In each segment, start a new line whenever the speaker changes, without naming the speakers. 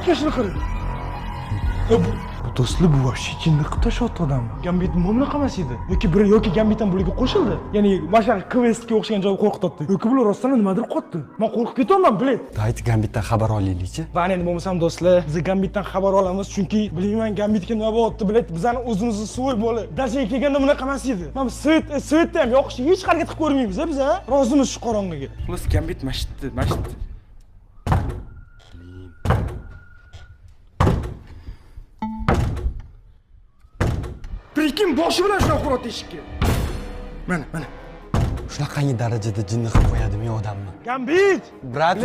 makiyajini qarang. Bu do'stlar bu вообще jinni qilib tashyapti odamni. Gambit nima bunaqa emas edi? Yoki Gambitdan bularga qo'shildi. Ya'ni mana questga o'xshagan joy qo'rqityapti. Yoki bular rostdan nimadir qotdi. Men qo'rqib ketyapman, bilet.
Dayt Gambitdan xabar olaylik-chi.
Va endi bo'lmasam do'stlar, biz Gambitdan xabar olamiz, chunki bilmayman Gambitga nima bo'lyapti, bilet. Bizani o'zimizni svoy bola. Dajaga kelganda bunaqa emas edi. Mana svetda ham yoqishni hech harakat qilib ko'rmaymiz, biz, ha? Rozimiz shu qorong'iga. Xullas Gambit mashitdi. Prekin boshi bilan shunaqa quradi eshikka. Mana.
Shunaqangi darajada jinni qilib qo'yadimi odamni?
Gambit!
Brat,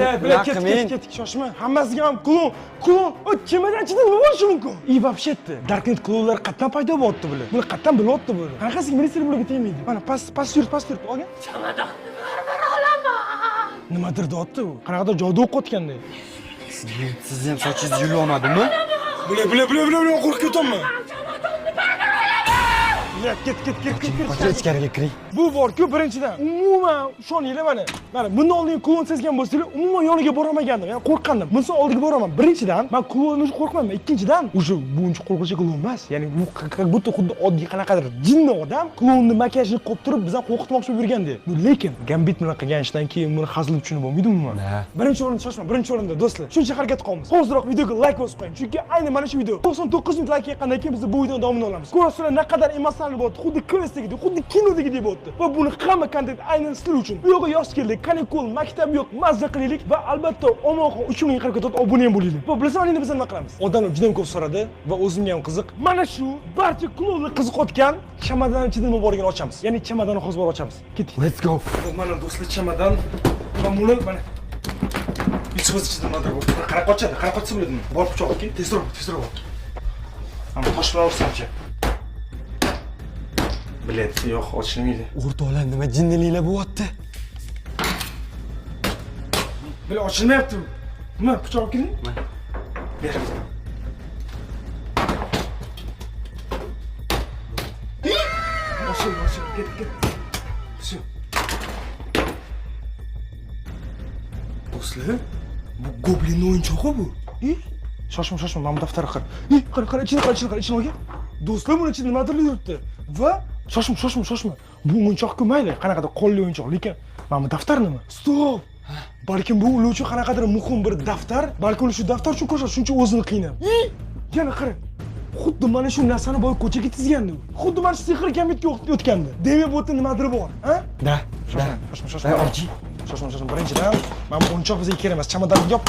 ket, shoshma. Hammasiga ham klon. O kemadan ichida nima bo'lishi mumkin? И вообще-то, Darknet klonlar qatdan paydo bo'lyapti bular. Bular qatdan bilyapti bular. Qanaqasiga militsiya bularga tegmaydi. Mana past yurt, olgan.
Chamadonni baribir olaman.
Nimadir deyapti u. Qanaqadir joyda o'qiyotgandek.
Siz ham sochingiz yulolmadimi?
Bular qo'rqib ketyapman. Ket.
Ichkariga kiring.
Bu bor-ku birinchidan. Umuman ishoninglar mana. Bundan oldin klon sezgan bo'lsanglar, umuman yoniga boramagandim. Ya'ni qo'rqqandim. Bundan oldiga boraman. Birinchidan, men klondan qo'rqmayman. Ikkinchidan, o'sha buncha qo'rqinchli klon emas. Ya'ni bu budda xuddi oddiy qanaqadir jinni odam klonni makiyajini qo'yib turib, bizdan qo'rqitmoqchi bo'lganda. Lekin Gambit bilan qilgan ishdan keyin buni hazilib tushunib bo'lmaydi umuman. Birinchi o'rinda shoshma, birinchi o'rinda do'stlar. Shuncha harakat qilamiz. Hozirroq videoga like bosib qo'ying. Chunki ayni mana shu video 99 ming like yaqindan keyin biz bu videoni davomini olamiz. Ko'rasizlar naqadar emosional bo'ldi. Xuddi questdagi, xuddi kinodagidek bo'ldi. Va buni hamma kontent aynan sizlar uchun. Bu yerga yoz keldik, kanikul, maktab yo'q, mazza qilaylik va albatta omonxon 3000 harakatga obuna ham bo'laylik. Va bilasan endi biz nima qilamiz? Odamlar juda ham ko'p so'radi va o'zimga ham qiziq. Mana shu barcha klonlar qiziqayotgan chamadan ichida nima borligini ochamiz. Ya'ni chamadonni hozir borib ochamiz. Keting.
Let's go.
Mana do'stlar chamadan va buni mana hech o'z ichida nimadir bor. Qanaqa ochsa bo'ladimi? Borib pichoq olib, tezroq. Mana tosh bilan ursamchi. Bilet, yo'q, ochilmaydi.
O'rtoqlar, nima jinniliklar bo'lyapti?
Bilet ochilmayapti. Nima, pichoq olib keling? Ber. Ochil, ket. Все. Do'stlar, bu goblin o'yinchog'i bu. Shoshma, mana bu daftarga qara. Qara, ichini olgan. Do'stlar, buni ichida nimadir yuribdi. Va shoshma. Bu o'yinchoq-ku mayli, qanaqadir qonli o'yinchoq, lekin mana bu daftar nima? Stop. Balkim bu ular uchun qanaqadir muhim bir daftar, balkim shu daftar uchun ko'rsa shuncha o'zini qiynab. Yana qara. Xuddi mana shu narsani boy ko'chaga tizgandi. Xuddi mana shu sehr Gambitga o'tgandi. Demak, bu yerda nimadir bor, ha?
Da.
Shoshma. Birinchidan, mana bu o'yinchoq bizga kerak emas. Chamadonni yop.